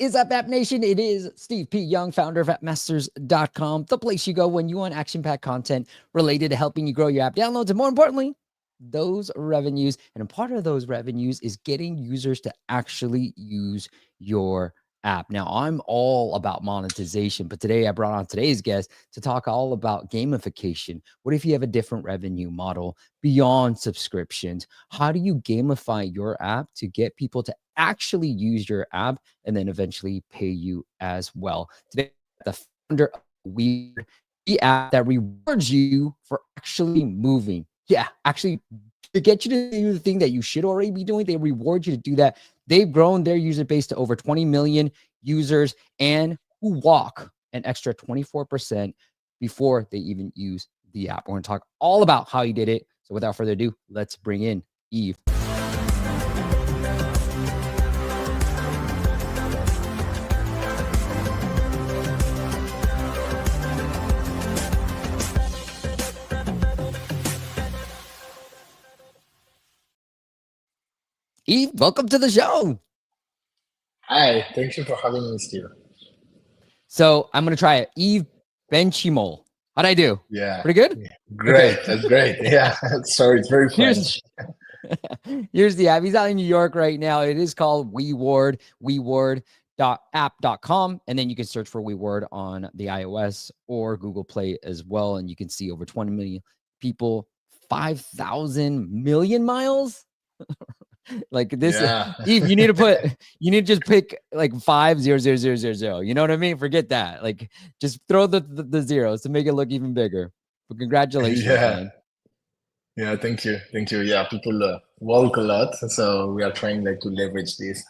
is up, App Nation? It is Steve P. Young, founder of appmasters.com, the place you go when you want action-packed content related to helping you grow your app downloads, and more importantly, those revenues. And a part of those revenues is getting users to actually use your app. Now, I'm all about monetization, but today I brought on today's guest to talk all about gamification. What if you have a different revenue model beyond subscriptions? How do you gamify your app to get people to actually use your app and then eventually pay you as well? Today, the founder of WeWard, the app that rewards you for actually moving. Yeah, actually, to get you to do the thing that you should already be doing, they reward you to do that. They've grown their user base to over 20 million users and who walk an extra 24% before they even use the app. We're going to talk all about how he did it. So without further ado, let's bring in Yves. Yves, welcome to the show. Hi, thank you for having me, Steve. So I'm going to try it. Yves Benchimol. How'd I do? Yeah. Pretty good? Yeah. Great. Okay. That's great. Yeah. Sorry, it's very French. Here's the app. He's out in New York right now. It is called WeWard, WeWard.app.com. And then you can search for WeWard on the iOS or Google Play as well. And you can see over 20 million people, 5,000 million miles. Like this, Yeah. Yves, you need to just pick like 5,0,0,0,0. You know what I mean? Forget that. Like just throw the zeros to make it look even bigger. But congratulations, man. Yeah, thank you. Thank you. Yeah, people walk a lot, so we are trying to leverage this.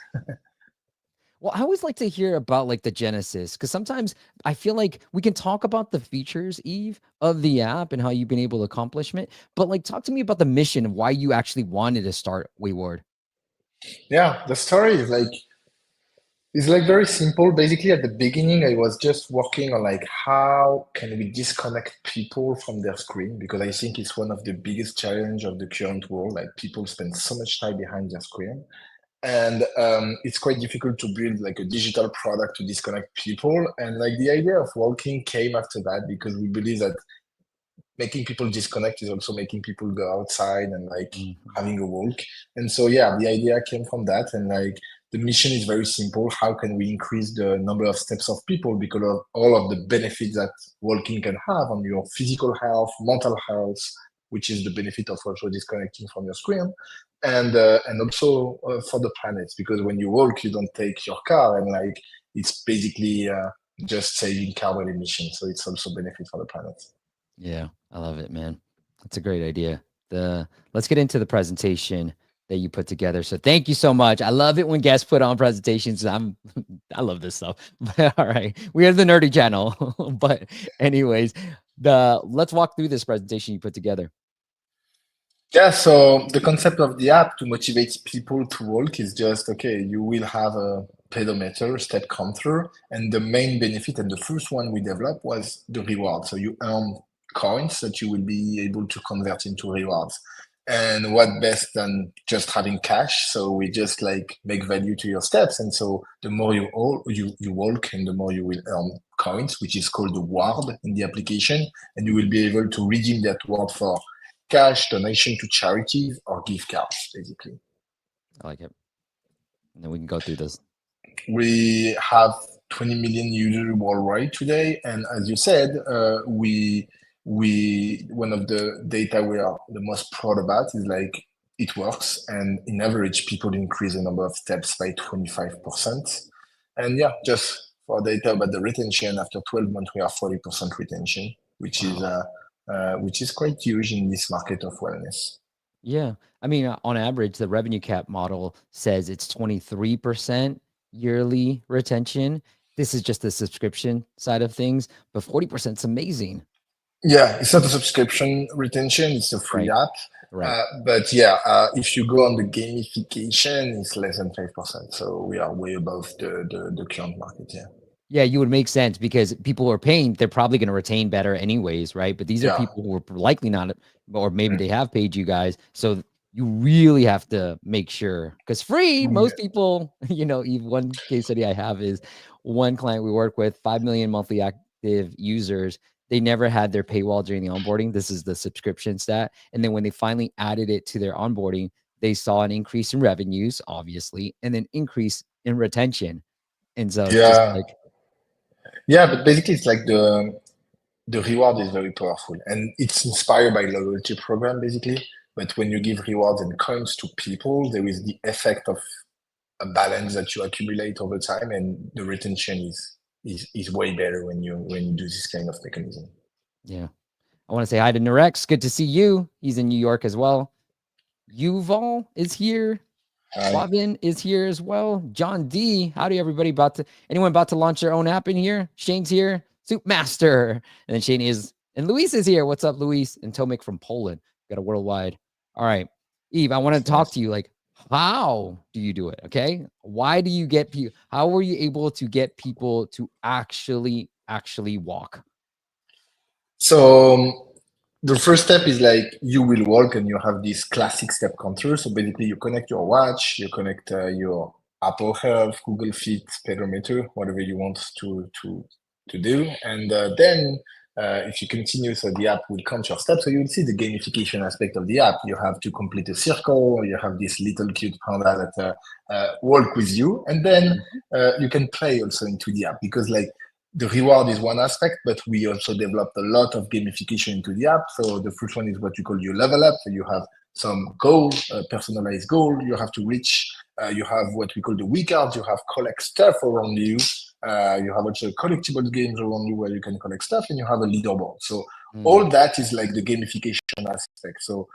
Well, I always like to hear about like the genesis, because sometimes I feel like we can talk about the features, Yves, of the app and how you've been able to accomplish it. But like, talk to me about the mission of why you actually wanted to start WeWard. Yeah, the story is very simple. Basically, at the beginning, I was just working on how can we disconnect people from their screen, because I think it's one of the biggest challenge of the current world. Like people spend so much time behind their screen. And it's quite difficult to build a digital product to disconnect people. And the idea of walking came after that, because we believe that making people disconnect is also making people go outside and having a walk. And so, yeah, the idea came from that. And the mission is very simple. How can we increase the number of steps of people, because of all of the benefits that walking can have on your physical health, mental health, which is the benefit of also disconnecting from your screen, and also for the planet, because when you walk, you don't take your car, and it's basically just saving carbon emissions. So it's also benefit for the planet. Yeah, I love it, man. That's a great idea. Let's get into the presentation that you put together. So thank you so much. I love it when guests put on presentations. I love this stuff. All right, we are the nerdy channel. But anyways, let's walk through this presentation you put together. Yeah, so the concept of the app to motivate people to walk is just, okay, you will have a pedometer, step counter, and the main benefit, and the first one we developed, was the reward. So you earn coins that you will be able to convert into rewards. And what best than just having cash? So we just make value to your steps. And so the more you walk, and the more you will earn coins, which is called the ward in the application. And you will be able to redeem that ward for cash, donation to charities, or gift cards, basically. I like it. And then we can go through this. We have 20 million users worldwide today. And as you said, we one of the data we are the most proud about is it works. And in average, people increase the number of steps by 25%. And yeah, just for data about the retention, after 12 months, we are 40% retention, which is quite huge in this market of wellness. Yeah. I mean, on average, the revenue cap model says it's 23% yearly retention. This is just the subscription side of things, but 40% is amazing. Yeah, it's not a subscription retention, it's a free app. Right. But yeah, if you go on the gamification, it's less than 5%. So we are way above the current market, yeah. Yeah, you would make sense, because people who are paying, they're probably going to retain better anyways, right? But these are people who are likely not, or maybe they have paid you guys. So you really have to make sure, because free, Yeah. most people, even one case study I have is one client we work with, 5 million monthly active users. They never had their paywall during the onboarding. This is the subscription stat. And then when they finally added it to their onboarding, they saw an increase in revenues, obviously, and then increase in retention. And so it's just Yeah. like, Yeah, but basically it's like the reward is very powerful and it's inspired by loyalty program basically. But when you give rewards and coins to people, there is the effect of a balance that you accumulate over time, and the retention is way better when you do this kind of mechanism. yeah. I want to say hi to Narex. Good to see you. He's in New York as well. Yuval is here. I Flavin is here as well. John D. Howdy, everybody. Anyone about to launch their own app in here? Shane's here. Soup Master. And then Shane is, and Luis is here. What's up, Luis? And Tomek from Poland. Got a worldwide. All right. Eve, I want to talk nice. to you. Like, how do you do it? Okay. Why do you get people? How were you able to get people to actually walk? So the first step is like you will walk and you have this classic step counter. So basically you connect your watch, you connect your Apple Health, Google Fit, pedometer, whatever you want to do. And then if you continue, so the app will count your steps. So you will see the gamification aspect of the app. You have to complete a circle. You have this little cute panda that walk with you. And then Mhm. you can play also into the app because like the reward is one aspect, but we also developed a lot of gamification into the app. So the first one is what you call your level up. So you have some goal, personalized goal you have to reach. You have what we call the WeCards. You have collect stuff around you. You have also collectible games around you where you can collect stuff, and you have a leaderboard. So Mm, all that is like the gamification aspect. So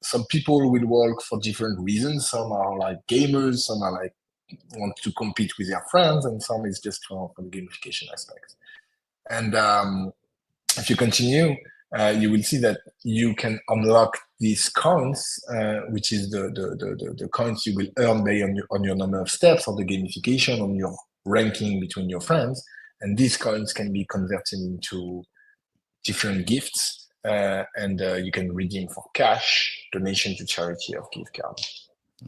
some people will work for different reasons. Some are like gamers. Some are like want to compete with their friends, and some is just for the gamification aspect. And if you continue, you will see that you can unlock these coins, which is the coins you will earn based on your number of steps, or the gamification, on your ranking between your friends. And these coins can be converted into different gifts, and you can redeem for cash, donation to charity, of gift card.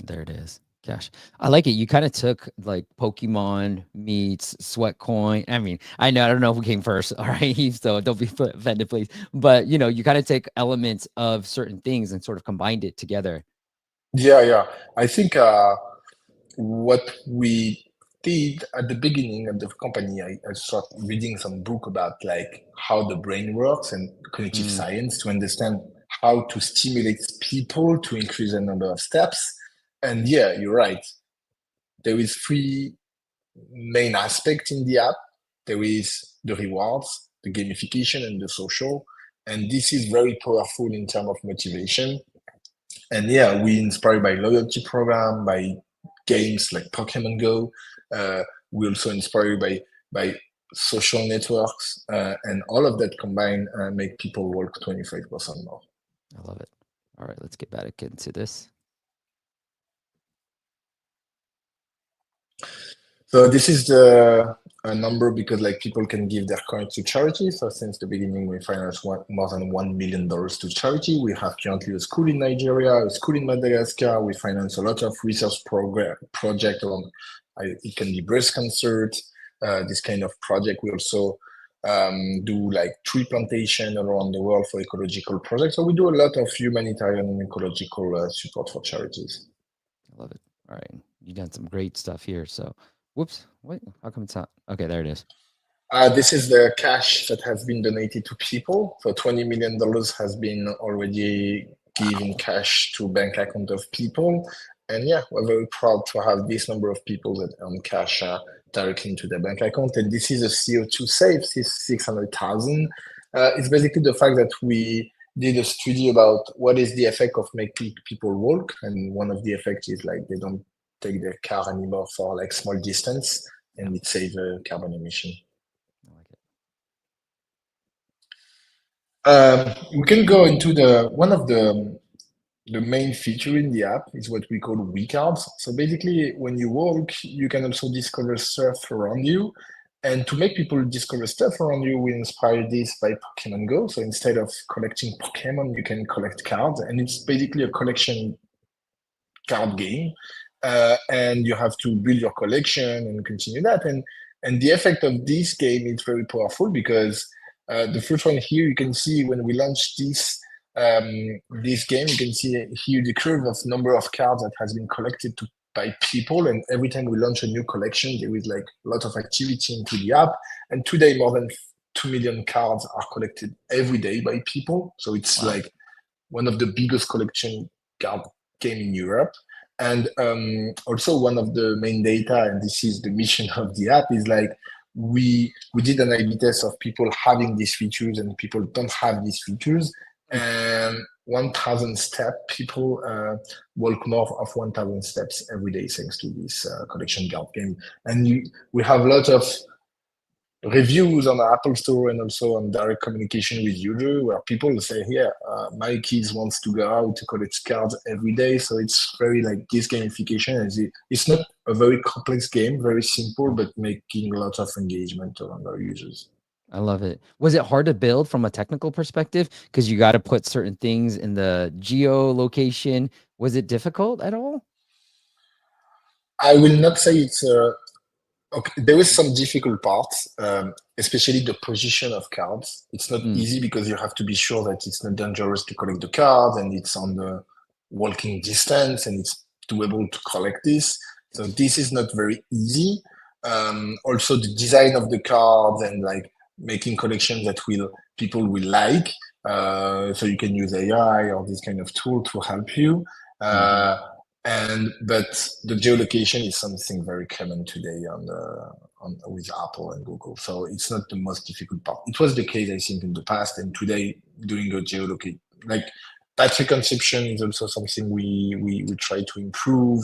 there it is. Gosh, I like it. You kind of took like Pokemon meets Sweat Coin. I mean, I don't know who came first. All right, so don't be offended, please. But you kind of take elements of certain things and sort of combined it together. Yeah, yeah. I think what we did at the beginning of the company, I started reading some book about like how the brain works and cognitive Mm, science to understand how to stimulate people to increase the number of steps. And yeah, you're right. There is three main aspects in the app. There is the rewards, the gamification, and the social. And this is very powerful in terms of motivation. And yeah, we inspired by loyalty program, by games like Pokemon Go. We also inspired by social networks, and all of that combined make people work 25% more. I love it. All right, let's get back into this. So this is the number because like people can give their coins to charity. So since the beginning, we financed more than $1 million to charity. We have currently a school in Nigeria, a school in Madagascar. We finance a lot of research project on it can be breast cancer, this kind of project. We also do like tree plantation around the world for ecological projects. So we do a lot of humanitarian and ecological support for charities. I love it. All right, you done some great stuff here. So, whoops, what? How come it's not? Okay, there it is. This is the cash that has been donated to people. So $20 million has been already given Wow, cash to bank account of people. And yeah, we're very proud to have this number of people that earn cash directly into their bank account. And this is a CO2 save, this 600,000. It's basically the fact that we did a study about what is the effect of making people walk. And one of the effects is like they don't take their car anymore for like small distance, yeah, and it saves carbon emission. I like it. We can go into the one of the main feature in the app is what we call WeCards. So basically, when you walk, you can also discover stuff around you, And to make people discover stuff around you, we inspired this by Pokemon Go. So instead of collecting Pokemon, you can collect cards, and it's basically a collection card game, and you have to build your collection and continue that. And the effect of this game is very powerful because the first one here you can see when we launched this game, you can see here the curve of number of cards that has been collected by people, and every time we launch a new collection, there is like a lot of activity into the app. And today, more than 2 million cards are collected every day by people. So it's Wow. like one of the biggest collection card game in Europe. And also one of the main data, and this is the mission of the app, is like we did an A/B test of people having these features and people don't have these features. Hmm. And 1,000 steps, people walk more of 1,000 steps every day thanks to this collection card game. And we have a lot of reviews on the Apple Store and also on direct communication with users where people say, "Yeah, my kids wants to go out to collect cards every day." So it's very like this gamification. It's not a very complex game, very simple, but making a lot of engagement around our users. I love it. Was it hard to build from a technical perspective? Because you got to put certain things in the geolocation. Was it difficult at all? I will not say it's okay. There is some difficult parts, especially the position of cards. It's not Mm, easy because you have to be sure that it's not dangerous to collect the cards and it's on the walking distance and it's to able to collect this. So this is not very easy. Also, the design of the cards and like making collections that will people will like. So you can use AI or this kind of tool to help you. mhm. Uh, and but the geolocation is something very common today on with Apple and Google. So it's not the most difficult part. It was the case, I think, in the past, and today doing a geolocate like battery consumption is also something we try to improve.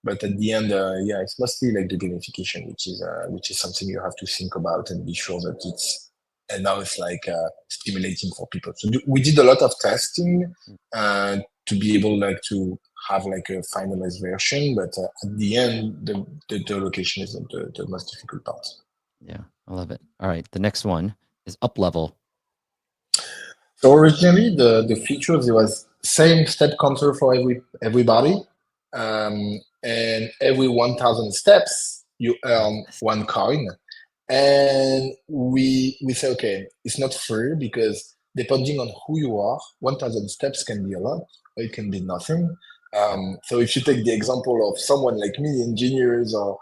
But at the end, yeah, it's mostly like the gamification, which is something you have to think about and be sure that it's. And now it's like stimulating for people. So we did a lot of testing to be able like to have like a finalized version, but at the end, the location is the most difficult part. Yeah, I love it. All right, the next one is Uplevel. So originally, the features it was same step counter for everybody, and every 1,000 steps you earn Yes. one coin. And we say, okay, it's not free because depending on who you are, 1,000 steps can be a lot, or it can be nothing. Yep. So if you take the example of someone like me, engineers or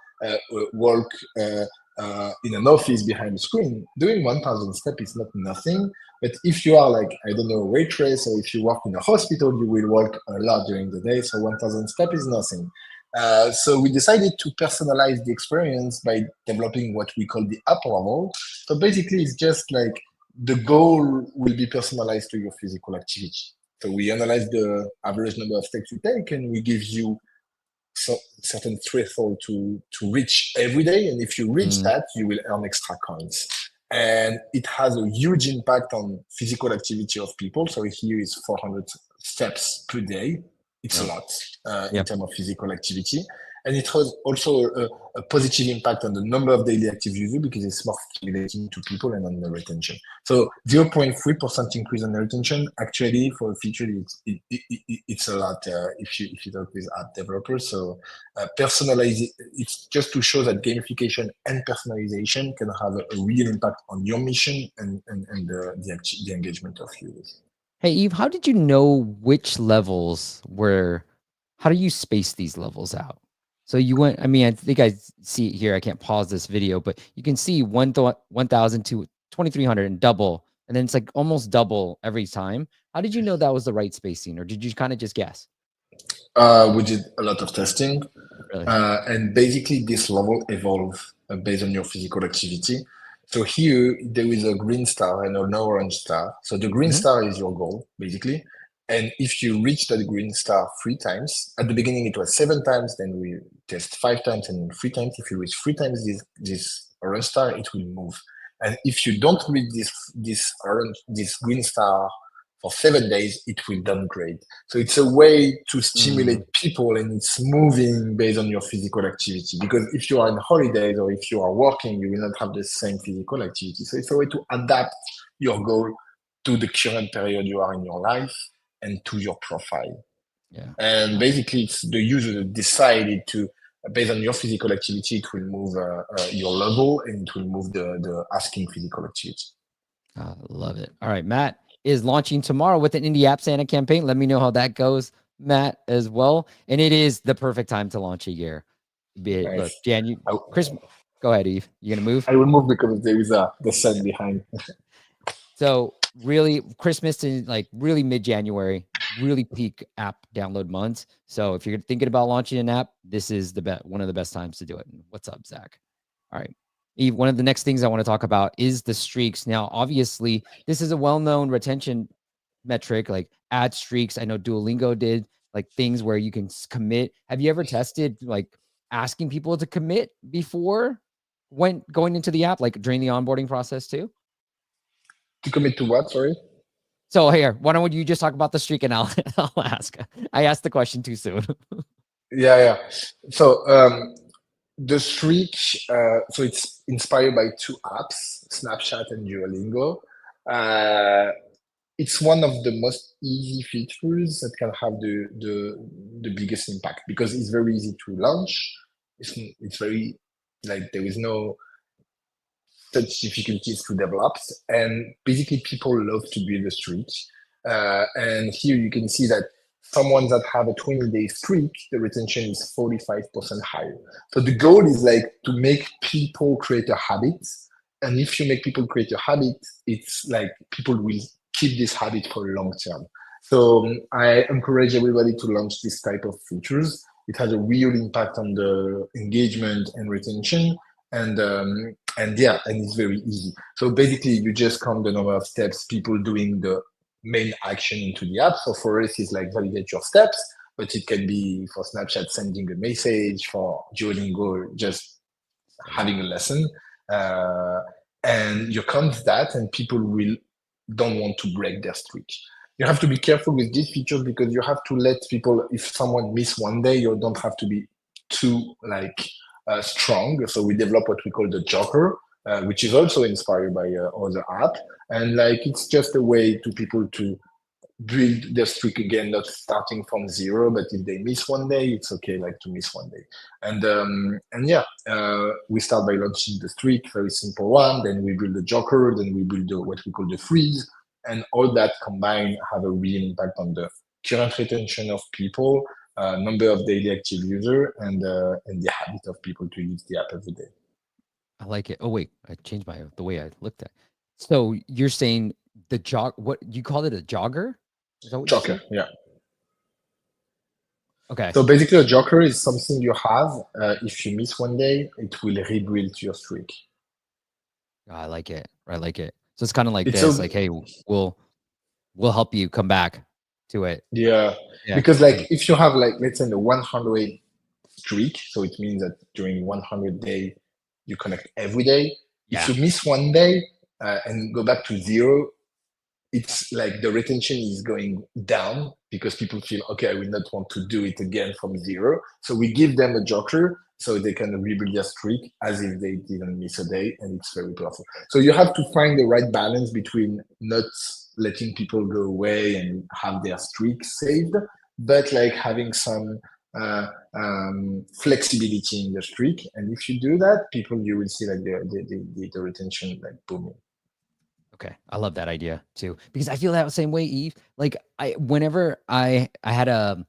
work in an office behind a screen, doing 1,000 steps is not nothing. But if you are like, I don't know, a waitress, or if you work in a hospital, you will work a lot during the day. So 1,000 steps is nothing. So we decided to personalize the experience by developing what we call the Uplevel. So basically, it's just like the goal will be personalized to your physical activity. So we analyze the average number of steps you take, and we give you certain threshold to reach every day. And if you reach Mm, that, you will earn extra coins. And it has a huge impact on physical activity of people. So here is 400 steps per day. It's a yep. lot in Yep. terms of physical activity. And it has also a positive impact on the number of daily active users because it's more stimulating to people and on the retention. So 0.3% increase in the retention, actually for a feature, it's a lot if you talk with app developers. So personalize it's just to show that gamification and personalization can have a real impact on your mission and the engagement of users. Hey, Eve, how did you know which levels were, how do you space these levels out? So you went, I mean, I think I see it here. I can't pause this video, but you can see 1,000 to 2,300 and double. And then it's like almost double every time. How did you know that was the right spacing? Or did you kind of just guess? We did a lot of testing, Really? and basically this level evolve based on your physical activity. So here there is a green star and an orange star. So the green Hmm. star is your goal, basically. And if you reach that green star 3 times, at the beginning it was 7 times, then we test 5 times and 3 times. If you reach 3 times this orange star, it will move. And if you don't reach this green star for 7 days, it will downgrade. So it's a way to stimulate people, and it's moving based on your physical activity. Because if you are on holidays or if you are working, you will not have the same physical activity. So it's a way to adapt your goal to the current period you are in your life and to your profile. Yeah. And basically, it's the user that decided to, based on your physical activity, it will move your level, and it will move the asking physical activity. I love it. All right, Matt is launching tomorrow with an Indie App Santa campaign. Let me know how that goes, Matt, as well. And it is the perfect time to launch a year. Look, Nice. Chris, go ahead, Yves. You gonna move? I will move because there is the sun behind. So really, Christmas to like really mid-January, really peak app download months. So if you're thinking about launching an app, this is one of the best times to do it. What's up, Zach? All right. Yves, one of the next things I want to talk about is the streaks. Now, obviously, this is a well-known retention metric, like ad streaks. I know Duolingo did like things where you can commit. Have you ever tested like asking people to commit before going into the app, like during the onboarding process too? To commit to what? Sorry. So here, why don't you just talk about the streak and I'll ask. I asked the question too soon. Yeah. So the streak, so it's inspired by two apps, Snapchat and Duolingo. It's one of the most easy features that can have the biggest impact, because it's very easy to launch. It's very, like, there is no such difficulties to develop, and basically people love to build a streak. And here you can see that someone that have a 20-day streak, the retention is 45% higher. So the goal is like to make people create a habit. And if you make people create a habit, it's like people will keep this habit for long term. So I encourage everybody to launch this type of features. It has a real impact on the engagement and retention. And yeah, and it's very easy. So basically, you just count the number of steps people doing the main action into the app. So for us, it's like validate your steps, but it can be for Snapchat sending a message, for Duolingo just having a lesson, and you count that, and people will don't want to break their streak. You have to be careful with these features, because you have to let people, if someone miss one day, you don't have to be too like strong. So we develop what we call the Joker, which is also inspired by other app, and like it's just a way to people to build their streak again, not starting from zero. But if they miss one day, it's okay, like to miss one day. And yeah, we start by launching the streak, very simple one. Then we build the Joker. Then we build what we call the freeze, and all that combined have a real impact on the current retention of people, number of daily active user, and the habit of people to use the app every day. I like it. Oh wait, I changed the way I looked at it. So you're saying what you called it, a jogger? Is that what you Joker, said? yeah. Okay. So basically, a Joker is something you have. If you miss one day, it will rebuild your streak. I like it. I like it. So it's kind of like It's this, so like, hey, we'll help you come back to it. Yeah, Yeah. because like if you have like, let's say, the 100 streak, so it means that during 100 day you connect every day. If Yeah. you miss one day and go back to zero, it's like the retention is going down, because people feel, okay, I will not want to do it again from zero. So we give them a Joker so they can rebuild their streak as if they didn't miss a day, and it's very powerful. So you have to find the right balance between not letting people go away and have their streak saved, but like having some flexibility in the streak. And if you do that, people, you will see like the retention like booming. Okay. I love that idea too, because I feel that same way, Yves. Like whenever I had a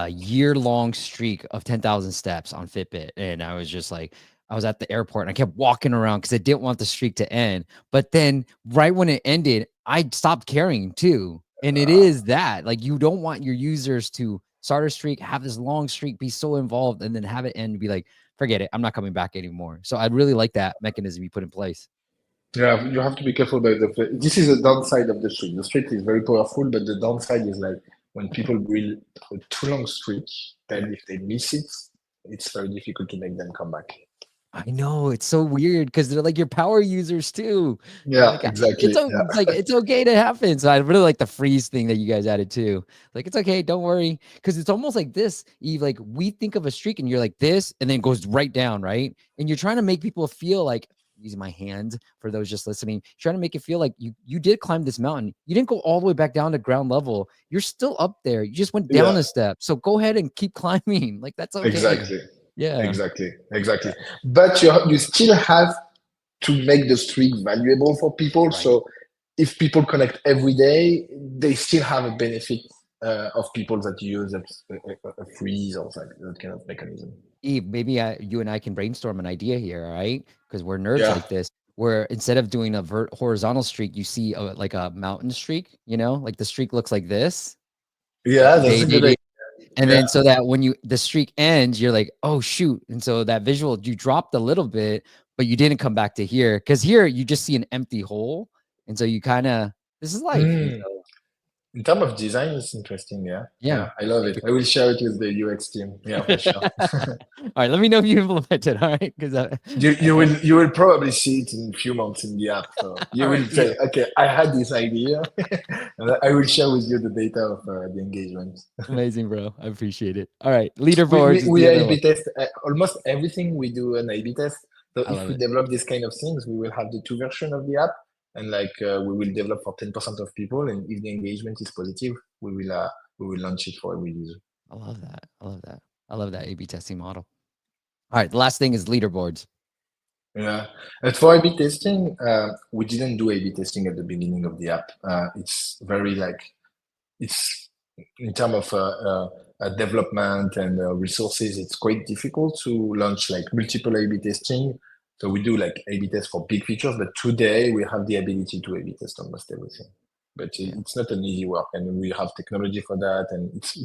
year-long streak of 10,000 steps on Fitbit, and I was just like, I was at the airport and I kept walking around because I didn't want the streak to end. But then right when it ended, I stopped caring too. And it is that, like, you don't want your users to start a streak, have this long streak, be so involved, and then have it end and be like, forget it, I'm not coming back anymore. So I really like that mechanism you put in place. Yeah, you have to be careful about this is the downside of the streak. The streak is very powerful, but the downside is like when people build a too long streak, then if they miss it, it's very difficult to make them come back. I know it's so weird because they're like your power users too. And Yeah, like exactly. Yeah. it's like it's okay to happen. So I really like the freeze thing that you guys added too. Like it's okay, don't worry, because it's almost like this. Eve, like we think of a streak and you're like this, and then it goes right down, right? And you're trying to make people feel like using my hand for those just listening, trying to make it feel like you did climb this mountain. You didn't go all the way back down to ground level. You're still up there. You just went down Yeah, a step. So go ahead and keep climbing. Like that's okay. exactly. Yeah. Exactly. Yeah. Exactly. But you still have to make the streak valuable for people. Right. So if people connect every day, they still have a benefit of people that use a freeze or that kind of mechanism. Eve, maybe you and I can brainstorm an idea here, all right? Because we're nerds Yeah. like this. Where instead of doing a horizontal streak, you see like a mountain streak. You know, like the streak looks like this. Yeah, that's Day, a day, good day. idea. And Yeah. then so that when the streak ends, you're like, oh shoot. And so that visual, you dropped a little bit, but you didn't come back to here. Because here you just see an empty hole. And so you kind of, this is life. And Mm. so In terms of design, it's interesting. Yeah. yeah. Yeah. I love it. I will share it with the UX team. Yeah, for sure. All right, let me know if you implement it. All right, because You will probably see it in a few months in the app. So you all will right, say, deal. okay, I had this idea, and I will share with you the data of the engagement. Amazing, bro. I appreciate it. All right, We, leaderboards we, is we the other one. A/B test almost everything we do an A/B test. So I if love we it. develop this kind of things, we will have the two version of the app, and we will develop for 10% of people, and if the engagement is positive, we will launch it for every user. I love that. I love that. I love that A/B testing model. All right, the last thing is leaderboards. Yeah, and for A/B testing, we didn't do A/B testing at the beginning of the app. It's very it's in terms of development and resources, it's quite difficult to launch like multiple A/B testing. So we do like A/B test for big features, but today we have the ability to A/B test almost everything. But Yeah. it's not an easy work, and we have technology for that. And it's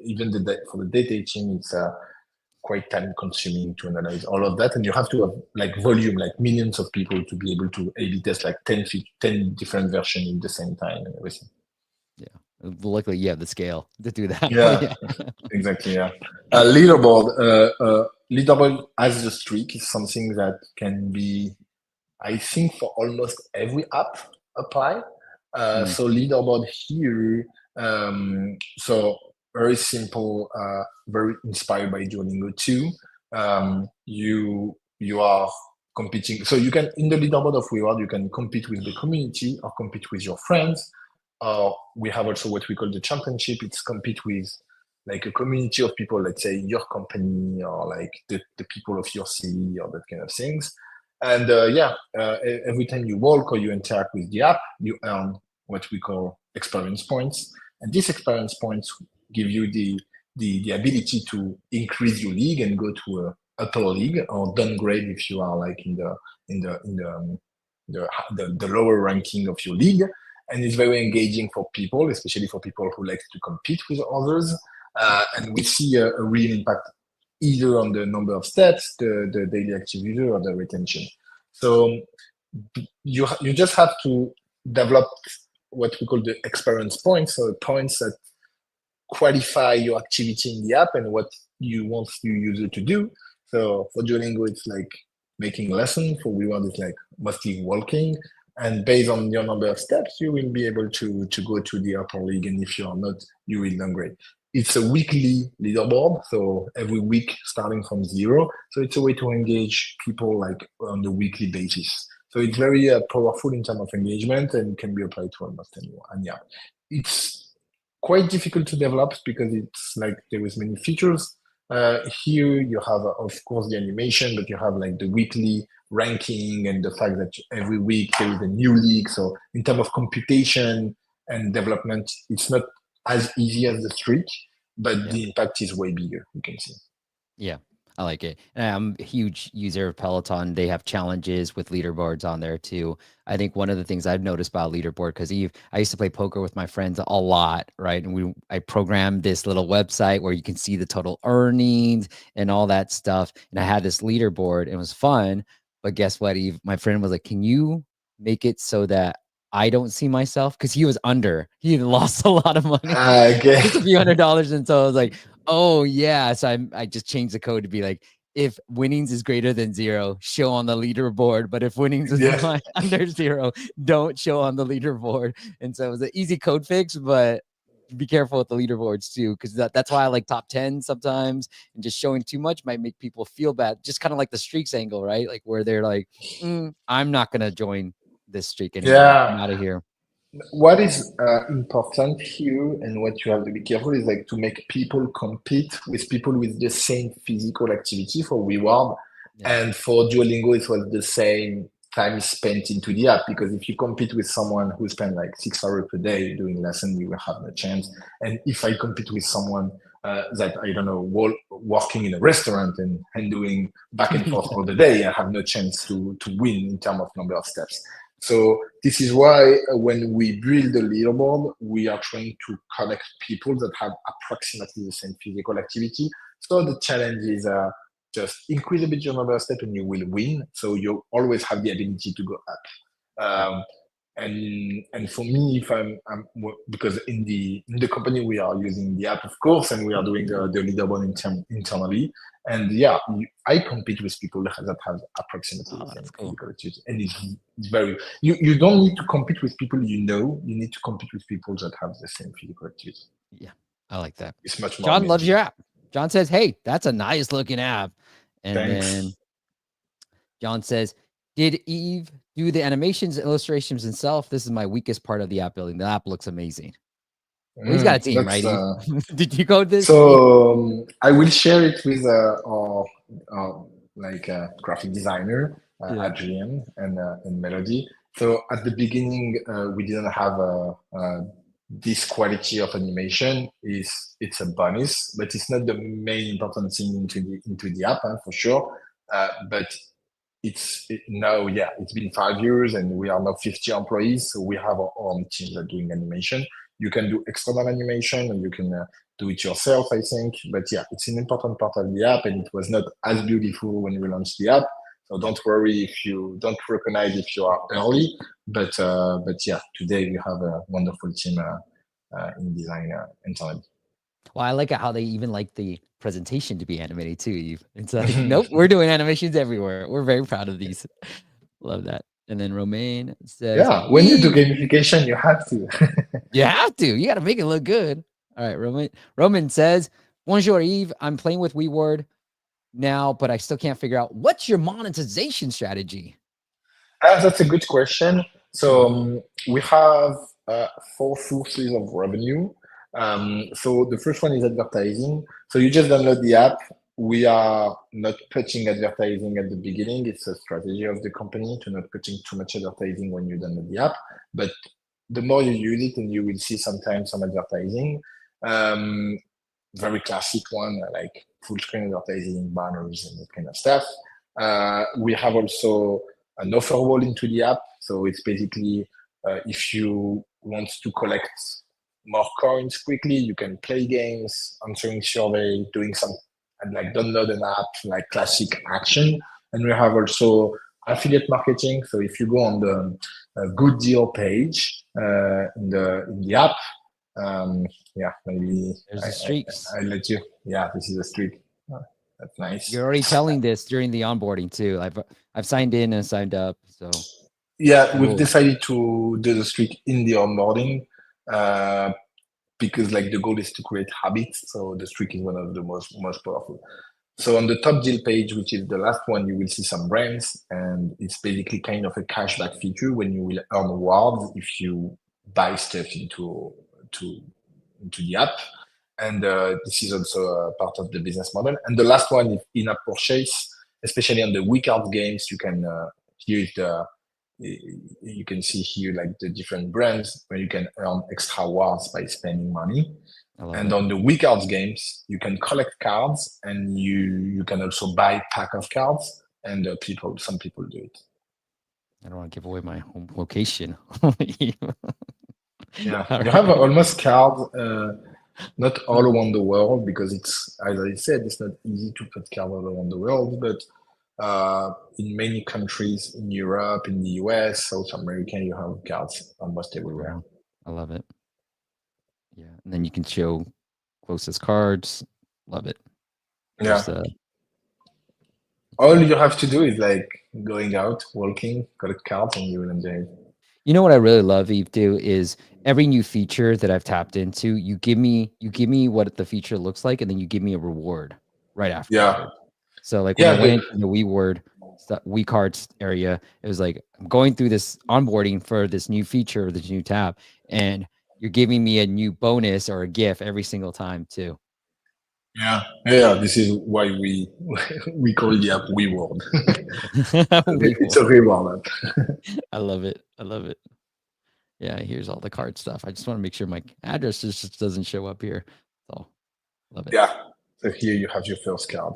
even for the data team, it's quite time consuming to analyze all of that. And you have to have like volume, like millions of people to be able to A/B test like 10 different versions at the same time and everything. Yeah. Luckily, you have the scale to do that. But Yeah, yeah. exactly. Yeah. Leaderboard as a streak is something that can be, I think, for almost every app apply. Mm, So leaderboard here, so very simple, very inspired by Duolingo too. You are competing. So you can in the leaderboard of WeWard, you can compete with the community or compete with your friends. We have also what we call the championship. It's compete with like a community of people, let's say in your company or like the people of your city or that kind of things. And every time you walk or you interact with the app, you earn what we call experience points. And these experience points give you the ability to increase your league and go to a upper league or downgrade if you are like in the lower ranking of your league. And it's very engaging for people, especially for people who like to compete with others. And we see a real impact either on the number of steps, the daily active user, or the retention. So you just have to develop what we call the experience points, so points that qualify your activity in the app and what you want your user to do. So for Duolingo, it's like making lesson. For WeWard, it's like mostly walking. And based on your number of steps, you will be able to go to the upper league. And if you are not, you will downgrade. It's a weekly leaderboard, so every week starting from zero. So it's a way to engage people like on a weekly basis. So it's very powerful in terms of engagement and can be applied to almost anyone. And yeah, it's quite difficult to develop because it's like there is many features. Here you have, of course, the animation, but you have like the weekly ranking and the fact that every week there is a new league. So in terms of computation and development, it's not as easy as the streak, but yeah. the impact is way bigger. You can see. Yeah. I like it. And I'm a huge user of Peloton. They have challenges with leaderboards on there too. I think one of the things I've noticed about leaderboard, because Eve, I used to play poker with my friends a lot, right? And I programmed this little website where you can see the total earnings and all that stuff. And I had this leaderboard. It was fun. But guess what, Eve? My friend was like, can you make it so that I don't see myself? Because he was under. He had lost a lot of money. Okay. Just a few $100. And so I was like, oh yeah. So I just changed the code to be like, if winnings is greater than 0, show on the leaderboard. But if winnings is Yeah, not under 0, don't show on the leaderboard. And so it was an easy code fix, but be careful with the leaderboards too, because that's why I like top 10 sometimes. And just showing too much might make people feel bad. Just kind of like the streaks angle, right? Like where they're like, I'm not gonna join this streak anymore. yeah. I'm out of here. What is important here and what you have to be careful is like to make people compete with people with the same physical activity for reward. Yeah. And for Duolingo, it was the same time spent into the app because if you compete with someone who spend like 6 hours per day doing lesson, you will have no chance. And if I compete with someone that I don't know, working in a restaurant and doing back and forth all the day, I have no chance to win in terms of number of steps. So this is why when we build a leaderboard, we are trying to connect people that have approximately the same physical activity. So the challenge is just increase a bit your number of steps and you will win. So you always have the ability to go up. And for me, if I'm because in the company we are using the app, of course, and we are doing the leaderboard internally. And yeah, I compete with people that have approximately the Oh, same that's cool. physical activity, and it's very you don't need to compete with people you know. You need to compete with people that have the same physical activity. Yeah, I like that. It's much more John loves engaging. your app. John says, "Hey, that's a nice looking app." And then Thanks. John says, "Did Eve do the animations, illustrations himself? This is my weakest part of the app building. The app looks amazing." Well, he's got a team, right, That's Eve? Did you code this, Eve? so I will share it with our like graphic designer Yeah. Adrian and Melody. So at the beginning, we didn't have this quality of animation. It's a bonus, but it's not the main important thing into the app for sure. But now, yeah, it's been 5 years and we are now 50 employees. So we have our own team that doing animation. You can do external animation and you can do it yourself, I think. But yeah, it's an important part of the app and it was not as beautiful when we launched the app. So don't worry if you don't recognize if you are early. But yeah, today we have a wonderful team in design internally. Well, I like how they even like the presentation to be animated too, Eve. It's like, nope, we're doing animations everywhere. We're very proud of these. Love that. And then Romaine says, Yeah, when you do Eve, gamification, you have to. you have to. You got to make it look good. All right, Roman says, Bonjour, Eve. I'm playing with WeWard now, but I still can't figure out what's your monetization strategy. That's a good question. So we have four sources of revenue. So the first one is advertising. So you just download the app. We are not putting advertising at the beginning. It's a strategy of the company to not putting too much advertising when you download the app. But the more you use it, and you will see sometimes some advertising. Um, Very classic one, like full screen advertising, banners, and that kind of stuff. We have also an offer wall into the app. So it's basically if you want to collect more coins quickly, you can play games, answering survey, doing some and like download an app, like classic action. And we have also affiliate marketing. So if you go on the good deal page in the app, yeah, maybe There's I, the streaks. I let you. Yeah, this is a streak. Oh, that's You're nice. already telling this during the onboarding too. I've signed in and signed up. So Yeah, we've cool. decided to do the streak in the onboarding uh, because like the goal is to create habits. So the streak is one of the most powerful. So on the top deal page, which is the last one, you will see some brands, and it's basically kind of a cashback feature when you will earn rewards if you buy stuff to into the app. And this is also a part of the business model. And the last one is in-app purchase, especially on the WeCards games. You can here you can see here like the different brands where you can earn extra rewards by spending money. I love And it. on the WeCards games, you can collect cards and you can also buy pack of cards. And some people do it. I don't want to give away my home location. Yeah, All you have right. almost cards. Not all around the world because it's, as I said, it's not easy to put cards all around the world, but in many countries in Europe, in the US, South America, you have cards almost everywhere. Cool. I love it. Yeah. And then you can show closest cards. Love it. Yeah. There's All you have to do is like going out, walking, collect cards, and you will enjoy it. You know what I really love, Eve, too, is every new feature that I've tapped into, you give me what the feature looks like, and then you give me a reward right Yeah, afterward. So like when I yeah, went into the WeWard WeCards area, it was like I'm going through this onboarding for this new feature, this new tab, and you're giving me a new bonus or a gift every single time too. yeah. This is why we we call the app WeWard. It's WeWard. a reward app. I love it. I love it. Yeah, here's all the card stuff. I just want to make sure my address just doesn't show up here. So love it. Yeah. So here you have your first card.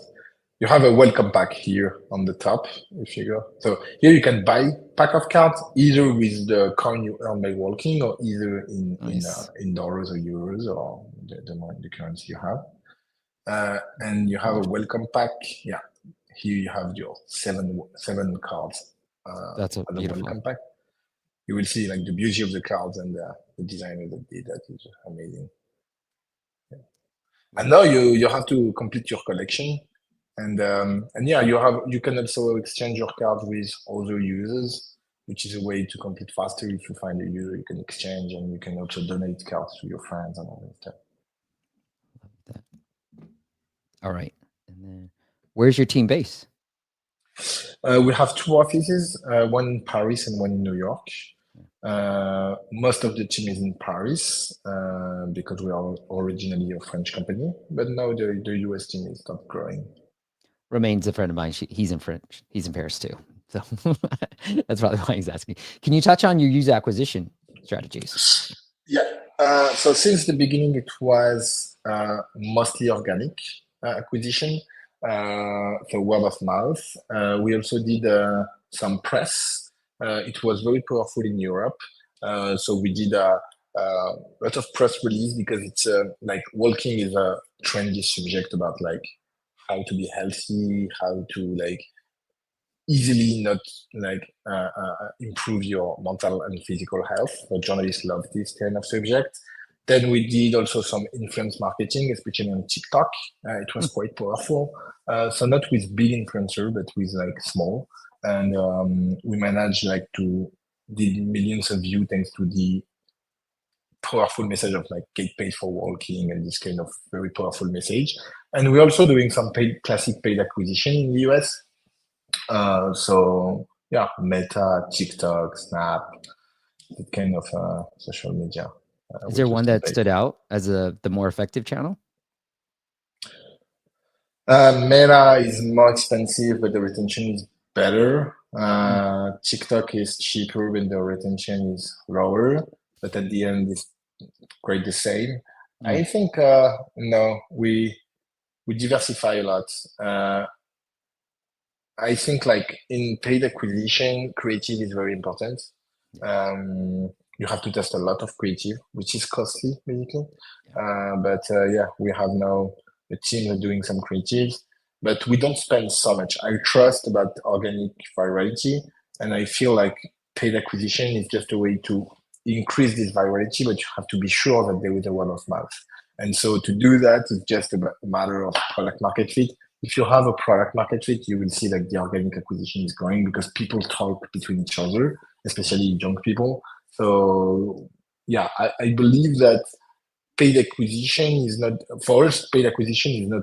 You have a welcome pack here on the top if you go. So here you can buy pack of cards either with the coin you earn by walking or either Nice. in dollars or euros or the currency you have. And you have a welcome pack. Yeah. Here you have your seven cards That's a as a beautiful. welcome pack. You will see like the beauty of the cards and the designer that did that is amazing. And now you have to complete your collection, and yeah, you can also exchange your cards with other users, which is a way to complete faster. If you find a user, you can exchange, and you can also donate cards to your friends and all that stuff. Love that. All right. And then where's your team base? We have two offices, one in Paris and one in New York. Most of the team is in Paris because we are originally a French company, but now the US team is not growing. Romain's a friend of mine. He's in French. He's in Paris too. So that's probably why he's asking. Can you touch on your user acquisition strategies? Yeah. So since the beginning, it was mostly organic acquisition, so word of mouth. We also did some press. It was very powerful in Europe. So we did a lot of press release because it's like walking is a trendy subject about like how to be healthy, how to like easily not like improve your mental and physical health. So journalists love this kind of subject. Then we did also some influence marketing, especially on TikTok. It was quite powerful. So not with big influencer, but with like small. And we managed like to did millions of views thanks to the powerful message of like get paid for walking and this kind of very powerful message. And we're also doing some classic paid acquisition in the US. So yeah, Meta, TikTok, Snap, that kind of social media. Is We there use one to that pay. stood out as the more effective channel? Meta is more expensive, but the retention is better. Mm, TikTok is cheaper, but the retention is lower. But at the end, it's quite the same. mm, I think no, we diversify a lot. I think like in paid acquisition, creative is very important. yeah, You have to test a lot of creative, which is costly, basically. yeah. But yeah, we have now a team that's doing some creatives, but we don't spend so much. I trust about organic virality, and I feel like paid acquisition is just a way to increase this virality, but you have to be sure that there is a word of mouth. And so to do that, it's just a matter of product market fit. If you have a product market fit, you will see that the organic acquisition is growing because people talk between each other, especially young people. So yeah, I believe that paid acquisition is not for us. Paid acquisition is not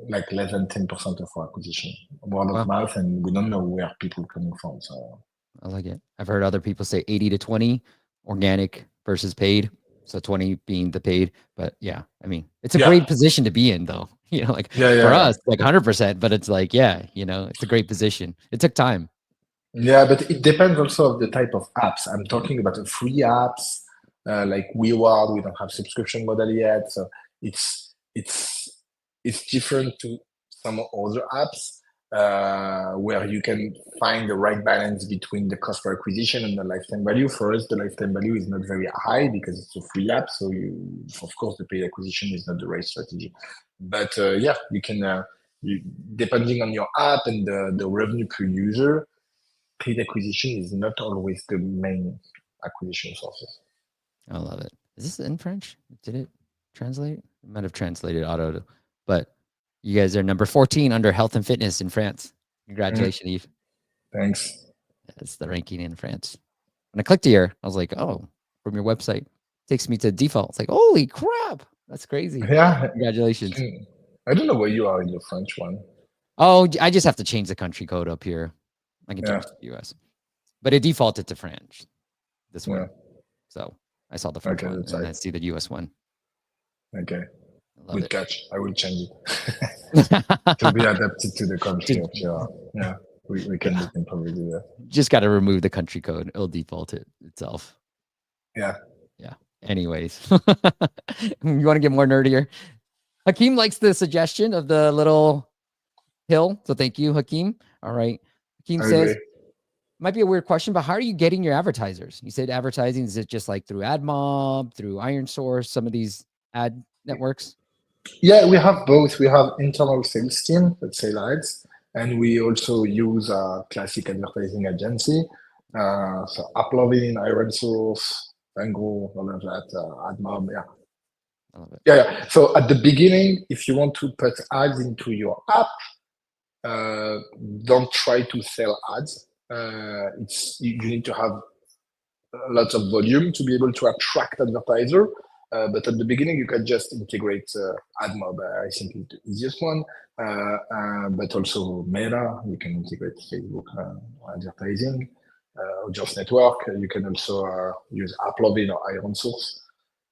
like less than 10% of our acquisition, word of Well, mouth, and we don't know where people are coming from. So I like it. I've heard other people say 80 to 20 organic versus paid. So 20 being the paid. But yeah, I mean, it's a great yeah, position to be in though. Like yeah, for yeah, us, like 100%, but it's like, yeah, it's a great position. It took time. yeah. But it depends also of the type of apps. I'm talking about the free apps like WeWard. We don't have subscription model yet, so it's it's different to some other apps where you can find the right balance between the cost per acquisition and the lifetime value. For us, the lifetime value is not very high because it's a free app. So of course, the paid acquisition is not the right strategy. But yeah, you can, depending on your app and the revenue per user, paid acquisition is not always the main acquisition sources. I love it. Is this in French? Did it translate? It might have translated auto, but you guys are number 14 under health and fitness in France. Congratulations, Yves. Thanks. It's the ranking in France. When I clicked here, I was like, oh, from your website, it takes me to default. It's like, holy crap, that's crazy. Yeah. Congratulations. I don't know where you are in the French one. Oh, I just have to change the country code up here. I can Yeah. change to the US, but it defaulted to French this one. Yeah. So I saw the French Okay, one that's and right. I see the US one. Okay. I love Good it. catch. I will change it to be adapted to the country of your. Yeah. We can probably do that. Just got to remove the country code. It'll default it itself. Yeah. Yeah. Anyways, you want to get more nerdier? Hakeem likes the suggestion of the little hill. So thank you, Hakeem. All right. Hakeem I says, agree. might be a weird question, but how are you getting your advertisers? You said advertising, is it just like through AdMob, through Iron Source, some of these ad networks? Yeah, we have both. We have internal sales team that sell ads, and we also use a classic advertising agency. So Uplevel, Iron Source, Tango, all of that, AdMob, yeah. I love it. Yeah. So at the beginning, if you want to put ads into your app, don't try to sell ads. You need to have lots of volume to be able to attract advertiser. But at the beginning, you can just integrate AdMob. I think it's the easiest one. But also Meta, you can integrate Facebook advertising. Just network. You can also use Uplevel or Iron Source,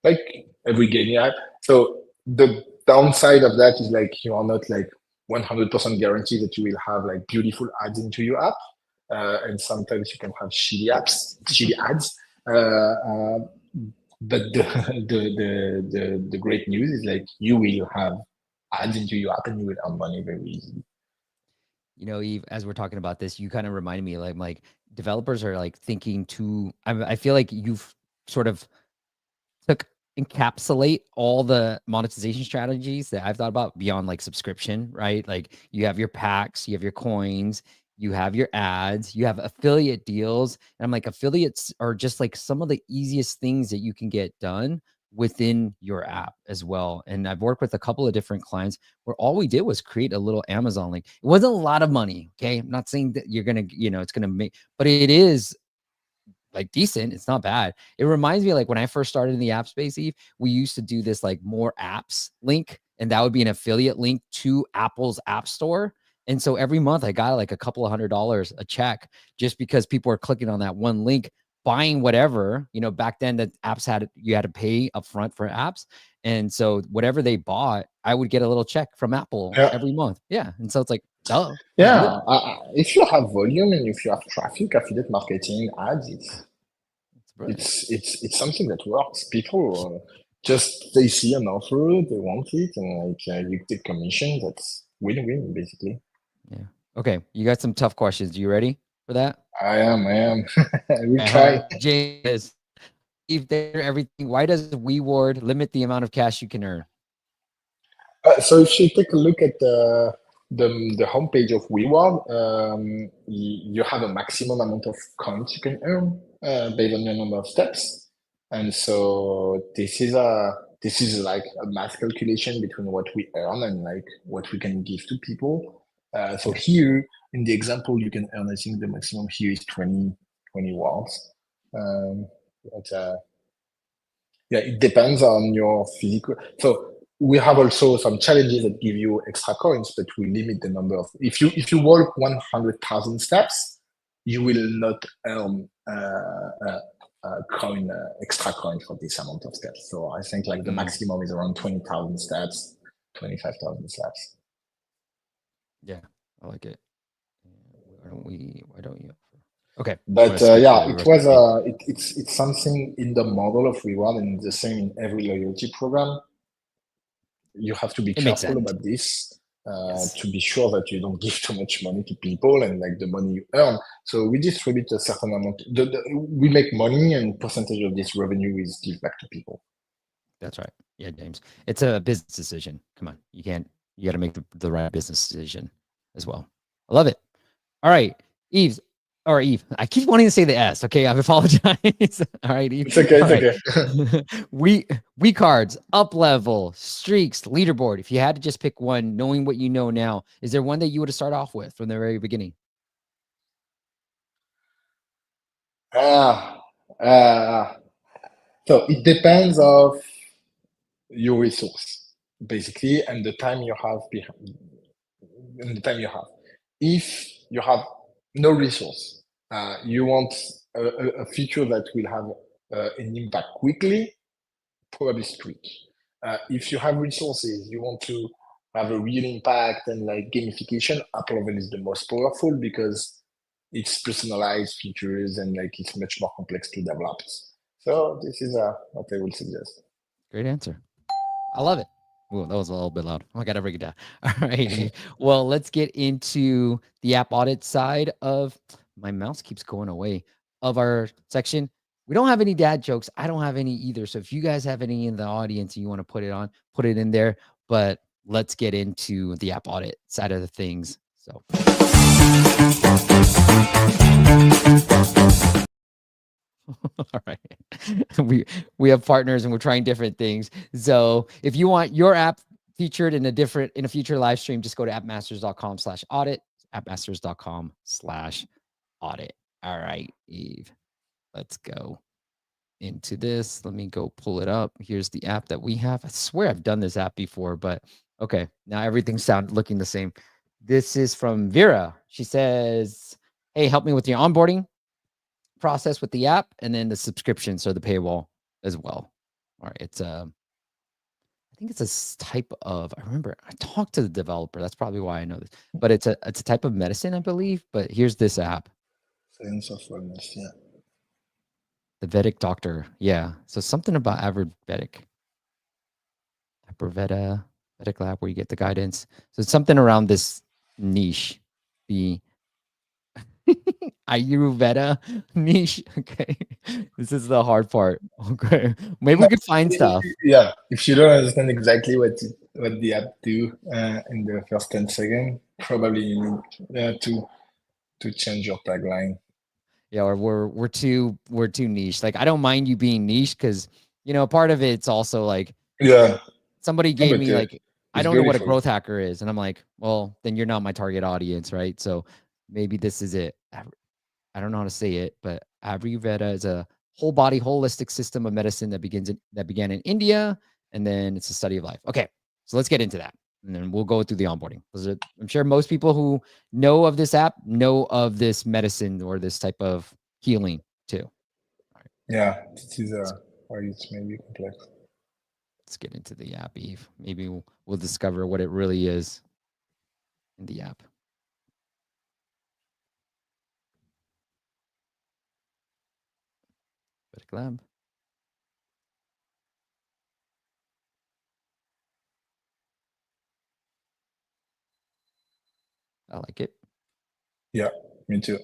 like every gaming app. So the downside of that is like you are not like 100% guaranteed that you will have like beautiful ads into your app. And sometimes you can have shitty ads. But the great news is like you will have ads into your app and you will earn money very easily. You know, Eve, as we're talking about this, you kind of reminded me like developers are like thinking too. I feel like you've sort of took encapsulate all the monetization strategies that I've thought about beyond like subscription, right? Like you have your packs, you have your coins, you have your ads, you have affiliate deals. And I'm like, affiliates are just like some of the easiest things that you can get done within your app as well. And I've worked with a couple of different clients where all we did was create a little Amazon link. It wasn't a lot of money. Okay. I'm not saying that you're going to, it's going to make, but it is like decent. It's not bad. It reminds me like when I first started in the app space, Eve, we used to do this like more apps link, and that would be an affiliate link to Apple's app store. And so every month I got like a couple of $100 a check just because people are clicking on that one link, buying whatever, back then that apps you had to pay upfront for apps. And so whatever they bought, I would get a little check from Apple Yeah. every month. Yeah. And so it's like, duh. Yeah. If you have volume and if you have traffic, affiliate marketing, ads, it's something that works. People they see an offer, they want it, and like you take commission. That's win-win basically. Yeah. Okay. You got some tough questions. You ready for that? I am. I will try. James, if they're everything, why does WeWard limit the amount of cash you can earn? So if you take a look at the homepage of WeWard, you have a maximum amount of coins you can earn based on your number of steps, and so this is like a math calculation between what we earn and like what we can give to people. So here in the example, you can earn. I think the maximum here is 20 wards. But yeah, it depends on your physical. So we have also some challenges that give you extra coins, but we limit the number of. If you walk 100,000 steps, you will not earn extra coin for this amount of steps. So I think like the maximum is around 20,000 steps, 25,000 steps. Yeah, I like it. Why don't you? Okay. But yeah, it's something in the model of reward and the same in every loyalty program. You have to be careful about this to be sure that you don't give too much money to people and like the money you earn. So we distribute a certain amount. We make money and percentage of this revenue is give back to people. That's right. Yeah, James. It's a business decision. Come on. You got to make the right business decision as well. I love it. All right. Yves, or Eve. I keep wanting to say the S. Okay, I apologize. All right, Eve. It's okay. All It's right. okay. WeCards, Uplevel, Streaks, Leaderboard. If you had to just pick one, knowing what you know now, is there one that you would have started off with from the very beginning? Ah, uh, so it depends of your resource, basically, and the time you have behind, and the time you have. If you have no resource, you want a feature that will have an impact quickly, probably streak. If you have resources, you want to have a real impact and like gamification, Uplevel is the most powerful because it's personalized features and like it's much more complex to develop. So this is what I would suggest. Great answer. I love it. Ooh, that was a little bit loud. I got to break it down. All right. Well, let's get into the app audit side of my mouse keeps going away of our section. We don't have any dad jokes. I don't have any either. So if you guys have any in the audience and you want to put it on, put it in there. But let's get into the app audit side of the things. So all right. We have partners and we're trying different things. So if you want your app featured in a future live stream, just go to appmasters.com/audit, appmasters.com/audit. All right, Eve. Let's go into this. Let me go pull it up. Here's the app that we have. I swear I've done this app before, but okay. Now everything's looking the same. This is from Vera. She says, "Hey, help me with your onboarding process with the app and then the subscription, so the paywall as well." All right, it's I think it's a type of, I remember I talked to the developer. That's probably why I know this, but it's a type of medicine, I believe. But here's this app, Sense of wellness, yeah. the Vedic doctor. Yeah, so something about Vedic Vedic Lab, where you get the guidance. So it's something around this niche, the Ayurveda niche. Okay, this is the hard part. Okay, maybe we could find stuff. Yeah, if you don't understand exactly what the app do in the first 10 seconds, probably you need to change your tagline. Yeah, or we're too niche. Like, I don't mind you being niche because part of it's also like Yeah, somebody no, gave but me like, I it's don't know what a beautiful. growth hacker is, and I'm like, well, then you're not my target audience, right? So maybe this is it. I don't know how to say it, but Ayurveda is a whole body holistic system of medicine that began in India, and then it's a study of life. Okay, so let's get into that, and then we'll go through the onboarding. I'm sure most people who know of this app know of this medicine or this type of healing too. All right, Yeah, this is why it's maybe complex. let's get into the app, Eve. Maybe we'll discover what it really is in the app. Vedic Lab. I like it. Yeah, me too.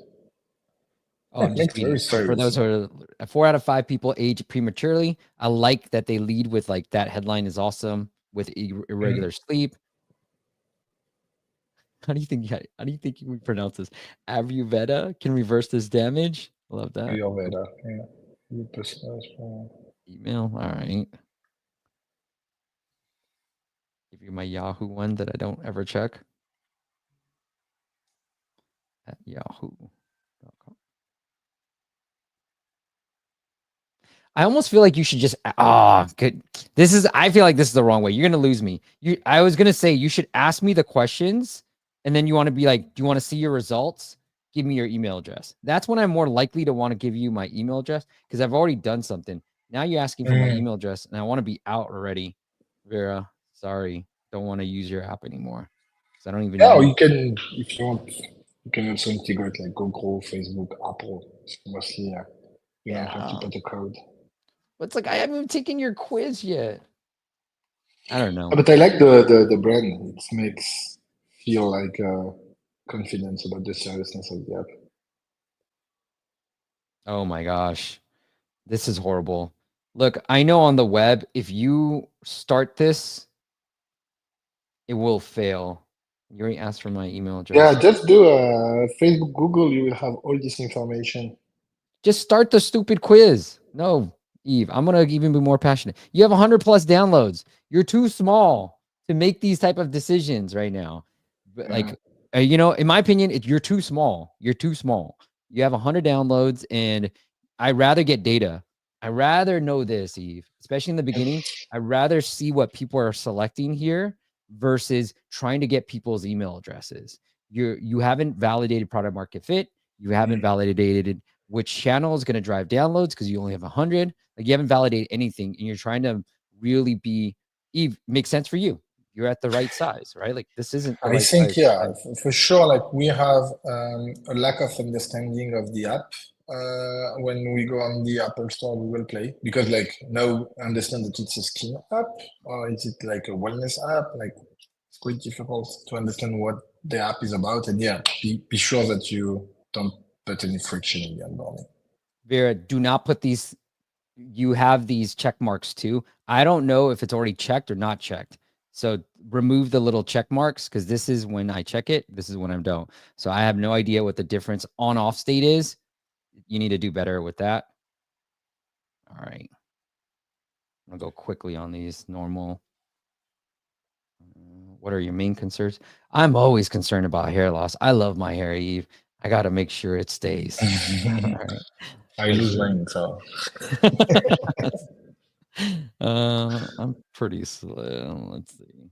Oh, It I'm just makes very reading. So for serious. those who are 4 out of 5 people age prematurely, I like that they lead with like that headline is awesome with irregular sleep. How do you think we pronounce this? Ayurveda can reverse this damage. I love that. Ayurveda, yeah. Email. All right. Give you my Yahoo one that I don't ever check at yahoo.com. I almost feel like you should just good. I feel like this is the wrong way. You're gonna lose me. I was gonna say you should ask me the questions, and then you want to be like, do you want to see your results? Give me your email address. That's when I'm more likely to want to give you my email address because I've already done something. Now you're asking for my email address, and I want to be out already. Vera, sorry, don't want to use your app anymore because I don't even Yeah, or use. you can, if you want, you can also integrate like Google, Facebook, Apple. So mostly, you don't have to Yeah, put the code. but it's like I haven't even taken your quiz yet. I don't know. But I like the brand. It makes feel like confidence about the seriousness of the app. Oh my gosh. This is horrible. Look, I know on the web, if you start this, it will fail. You already asked for my email Yeah, address. just do a Facebook, Google. You will have all this information. Just start the stupid quiz. No, Eve, I'm gonna even be more passionate. You have 100 plus downloads. You're too small to make these type of decisions right now. But Yeah. like, you know, in my opinion, you're too small. You're too small. You have 100 downloads, and I rather get data. I rather know this, Eve, especially in the beginning. I rather see what people are selecting here versus trying to get people's email addresses. You haven't validated product market fit. You haven't validated which channel is going to drive downloads because you only have 100. Like you haven't validated anything, and you're trying to really be Eve. Makes sense for you. You're at the right size, right? Like this isn't the I right think, size. yeah, for sure, like we have a lack of understanding of the app. When we go on the Apple Store, Google Play, because like now I understand that it's a skin app, or is it like a wellness app? Like it's quite difficult to understand what the app is about. And yeah, be sure that you don't put any friction in the onboarding. Vera, do not put these. You have these check marks too. I don't know if it's already checked or not checked. So remove the little check marks because this is when I check it. This is when I don't. So I have no idea what the difference on off state is. You need to do better with that. All right. I'm gonna go quickly on these normal. What are your main concerns? I'm always concerned about hair loss. I love my hair, Eve. I got to make sure it stays. All right. I lose mine, so I'm pretty slow. Let's see.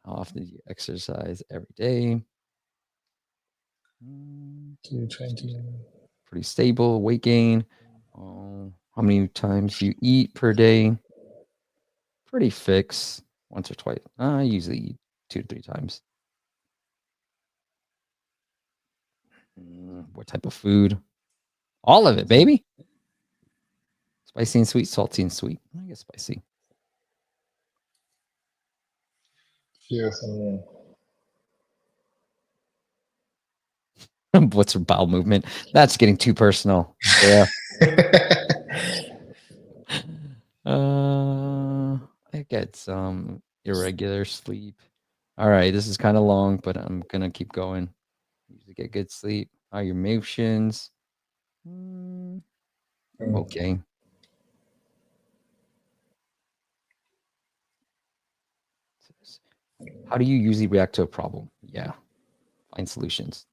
How often do you exercise? Every day. 220. Pretty stable. Weight gain. How many times you eat per day? Pretty fixed. Once or twice. I usually eat 2 to 3 times. What type of food? All of it, baby. Spicy and sweet, salty and sweet. I guess spicy. Yes, What's her bowel movement? That's getting too personal. Yeah. I get some irregular sleep. All right, this is kind of long, but I'm gonna keep going. Usually get good sleep. How are your emotions? I'm okay. How do you usually react to a problem? Yeah, find solutions.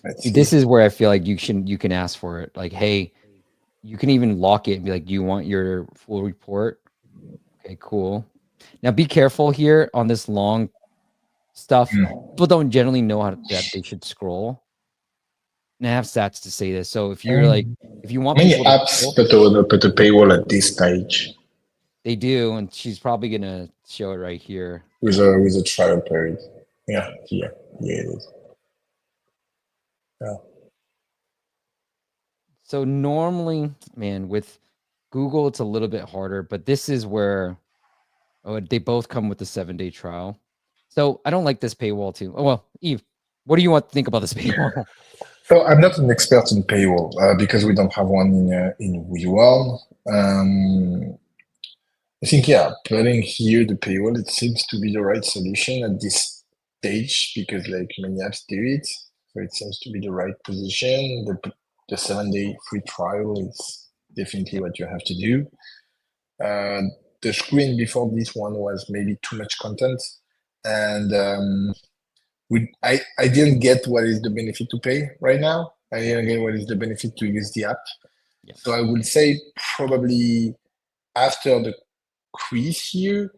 Let's See, see. this is where I feel like you can ask for it. Like, hey, you can even lock it and be like, do you want your full report? Okay, cool. Now be careful here on this long stuff. People don't generally know that they should scroll. And I have stats to say this. So if you're like, if you want Many people to apps scroll, put a paywall at this stage they do, and she's probably gonna show it right here. with a trial period. Yeah, here. Yeah, it is. Yeah. So normally, man, with Google, it's a little bit harder, but this is where they both come with the 7-day trial. So I don't like this paywall too. Oh well, Eve, what do you want to think about this paywall? So I'm not an expert in paywall because we don't have one in WeWard. I think yeah, putting here the paywall it seems to be the right solution at this stage because like many apps do it, so it seems to be the right position. The 7-day free trial is definitely what you have to do. Uh, the screen before this one was maybe too much content, and I didn't get what is the benefit to pay right now. I didn't get what is the benefit to use the app. Yeah. So I would say probably after the quiz here,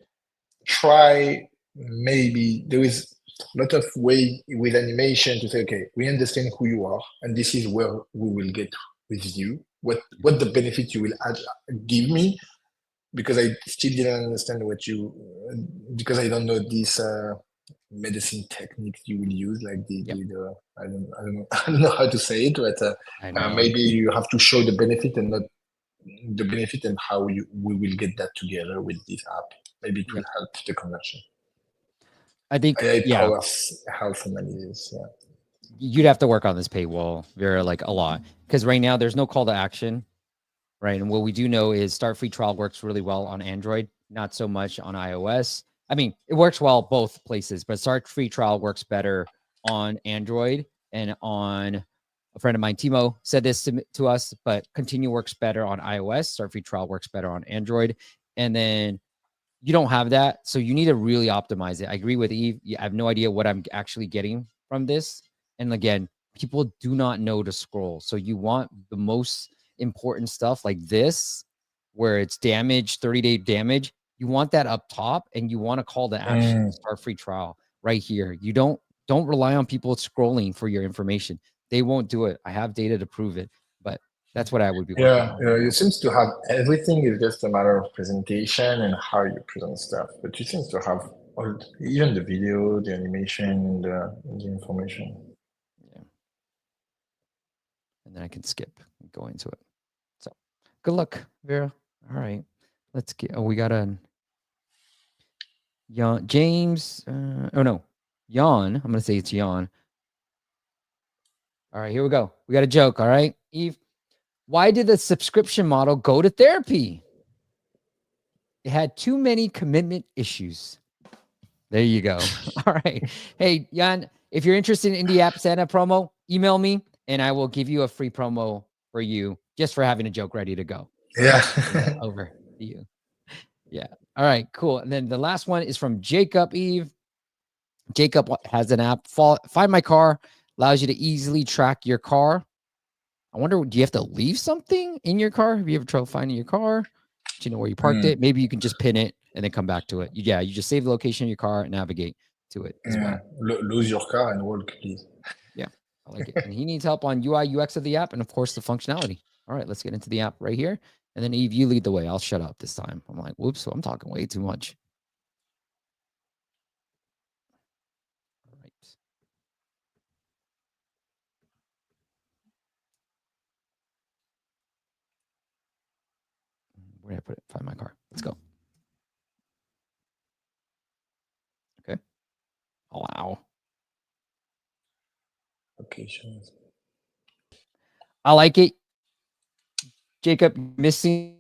try maybe there is a lot of way with animation to say, okay, we understand who you are, and this is where we will get with you. What the benefit you will give me, because I still didn't understand what you because I don't know this medicine technique you will use, like Yep. I don't know I don't know how to say it, but I know. maybe you have to show the benefit and not the benefit and how we will get that together with this app. Maybe it will Yep. help the conversion. I think, AI yeah, powers health analysis. Yeah. you'd have to work on this paywall very like a lot because right now there's no call to action. right? And what we do know is Start Free Trial works really well on Android, not so much on iOS. I mean, it works well both places, but Start Free Trial works better on Android and on a friend of mine, Timo, said this to us, but Continue works better on iOS. Start Free Trial works better on Android. And then you don't have that. So you need to really optimize it. I agree with Yves. I have no idea what I'm actually getting from this. And again, people do not know to scroll. So you want the most important stuff like this, where it's damage, 30-day damage. You want that up top, and you want to call to action, Start Free Trial right here. You don't rely on people scrolling for your information. They won't do it. I have data to prove it, but that's what I would be working Yeah, on. you seems to have everything is just a matter of presentation and how you present stuff. But you seems to have all, even the video, the animation, and the information. Yeah. And then I can skip and go into it. So good luck, Vera. All right. Let's get, oh, we got a James. Oh no, Jan. I'm gonna say it's Jan. All right, here we go. We got a joke. All right, Yves. Why did the subscription model go to therapy? It had too many commitment issues. There you go. All right. Hey, Jan, if you're interested in Indie App Santa promo, email me and I will give you a free promo for you just for having a joke ready to go. Yeah. Over to you. Yeah. All right, cool. And then the last one is from Jacob Yves. Jacob has an app, Find My Car, allows you to easily track your car. I wonder, do you have to leave something in your car? Have you ever tried finding your car? Do you know where you parked it? Maybe you can just pin it and then come back to it. Yeah, you just save the location of your car and navigate to it as well. Lose your car and walk, please. Yeah, I like it. And he needs help on UI, UX of the app, and of course the functionality. All right, let's get into the app right here. And then Yves, you lead the way. I'll shut up this time. I'm like, whoops, so I'm talking way too much. All right. Where did I put it? Find my car. Let's go. Okay. Oh, wow. Locations. I like it. Jacob, missing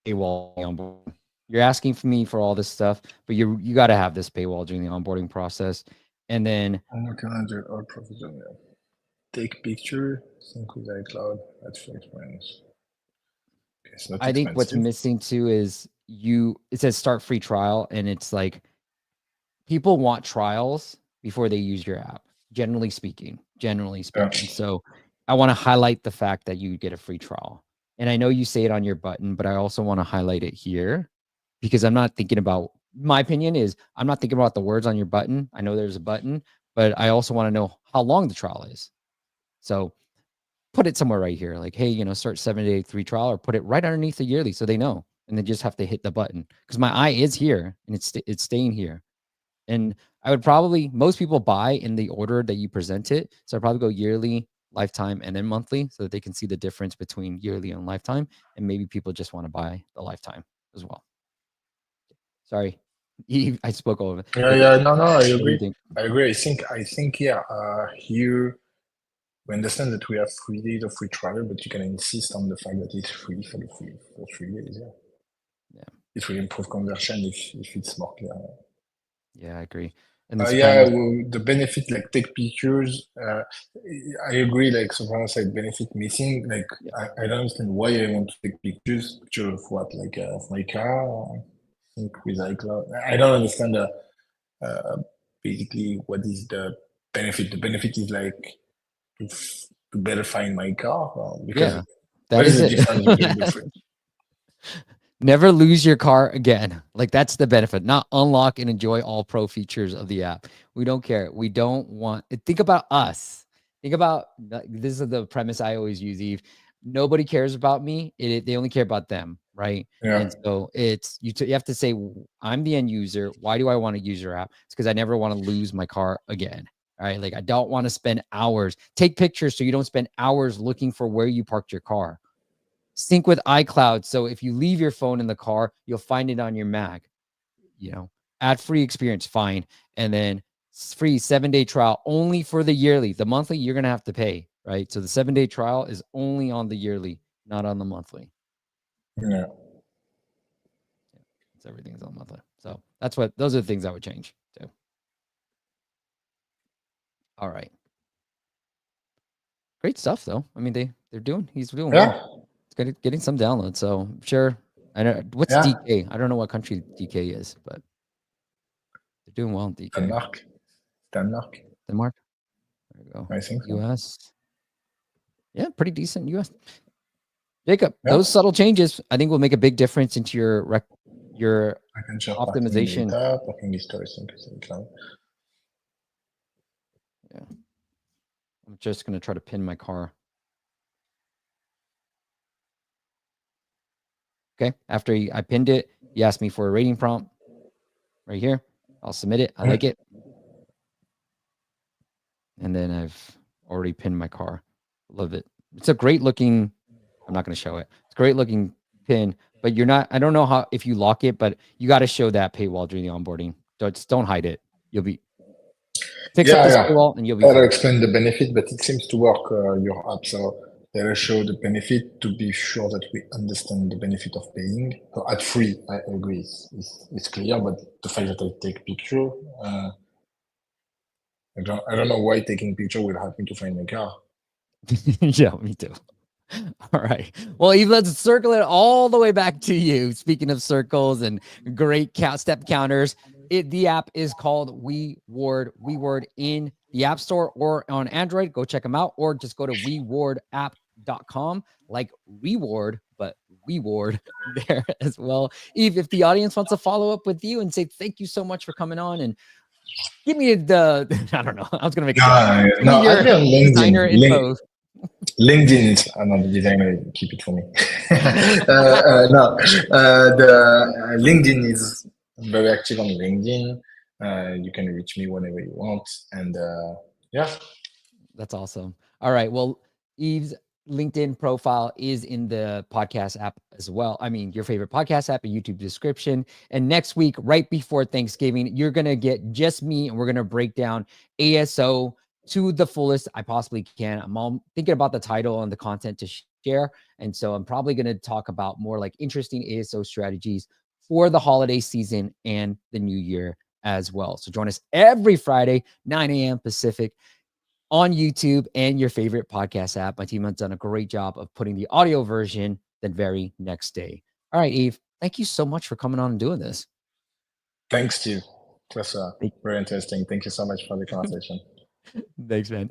paywall on board. You're asking for me for all this stuff, but you got to have this paywall during the onboarding process. And then calendar or professional. Take picture, sync with iCloud. That's for experience. Okay, it's not I think what's expensive. missing too is it says start free trial, and it's like people want trials before they use your app, generally speaking. Yeah. So I want to highlight the fact that you get a free trial. And I know you say it on your button, but I also want to highlight it here because I'm not thinking about, my opinion is I'm not thinking about the words on your button. I know there's a button, but I also want to know how long the trial is. So put it somewhere right here, like, hey, start 7-day free trial, or put it right underneath the yearly so they know, and they just have to hit the button because my eye is here and it's staying here. And I would probably, most people buy in the order that you present it. So I'd probably go yearly, lifetime, and then monthly so that they can see the difference between yearly and lifetime. And maybe people just want to buy the lifetime as well. Sorry, I spoke over. Yeah. No, I What do you agree. think? I think, yeah. Here we understand that we have 3 days of free trial, but you can insist on the fact that it's free for 3 days. Yeah. It will improve conversion if it's more clear. Yeah, I agree. And this the benefit, like take pictures. I agree. Like someone said, benefit missing. Like I don't understand why I want to take pictures. Picture of what? Like of my car. I think with iCloud. I don't understand. Basically, what is the benefit? The benefit is like to better find my car because that what is is the it. difference between the free? Never lose your car again. Like that's the benefit, not unlock and enjoy all pro features of the app. We don't care. We don't want, think about us. Think about, this is the premise I always use, Yves. Nobody cares about me. They only care about them, right? Yeah. And so it's, you have to say, I'm the end user. Why do I want to use your app? It's because I never want to lose my car again. All right. Like I don't want to spend hours. Take pictures so you don't spend hours looking for where you parked your car. Sync with iCloud. So if you leave your phone in the car, you'll find it on your Mac. Add free experience, fine. And then free 7-day trial only for the yearly. The monthly, you're going to have to pay, right? So the 7-day trial is only on the yearly. not on the monthly. Yeah. So everything's on monthly. So those are the things I would change too. All right. Great stuff though. I mean, he's doing Yeah. well. It's getting some downloads. So I'm sure. I know what's Yeah. DK. I don't know what country DK is, but they're doing well in DK. Denmark. Denmark. There you go. I think so. US. Yeah, pretty decent US. Jacob, Yeah. those subtle changes I think will make a big difference into your I can share optimization. parking history, Yeah. I'm just going to try to pin my car. Okay. After I pinned it, he asked me for a rating prompt right here. I'll submit it. I like it. And then I've already pinned my car. Love it. It's a great looking, I'm not going to show it. It's a great looking pin, but I don't know if you lock it, but you got to show that paywall during the onboarding. Don't hide it. You'll be, fix up this paywall and you'll be better explain the benefit, but it seems to work, your app. So they'll show the benefit to be sure that we understand the benefit of paying. So at free, I agree, it's clear, but the fact that I take picture, I don't know why taking picture will help me to find my car. Yeah, me too. All right. Well, Yves, let's circle it all the way back to you. Speaking of circles and great step counters, the app is called WeWard. WeWard in the App Store or on Android. Go check them out, or just go to WeWardApp.com, like reward, but WeWard there as well. Yves, if the audience wants to follow up with you and say thank you so much for coming on and give me the, I don't know, I was going to make it. No, your designer info. LinkedIn, I'm not the designer, keep it for me. LinkedIn is very active on LinkedIn. You can reach me whenever you want. And yeah. That's awesome. All right. Well, Yves' LinkedIn profile is in the podcast app as well. I mean, your favorite podcast app and YouTube description. And next week, right before Thanksgiving, you're going to get just me and we're going to break down ASO to the fullest I possibly can. I'm all thinking about the title and the content to share. And so I'm probably going to talk about more like interesting ASO strategies for the holiday season and the new year as well. So join us every Friday, 9 a.m. Pacific on YouTube and your favorite podcast app. My team has done a great job of putting the audio version the very next day. All right, Yves, thank you so much for coming on and doing this. Thanks, Steve. It was very interesting. Thank you so much for the conversation. Thanks, man.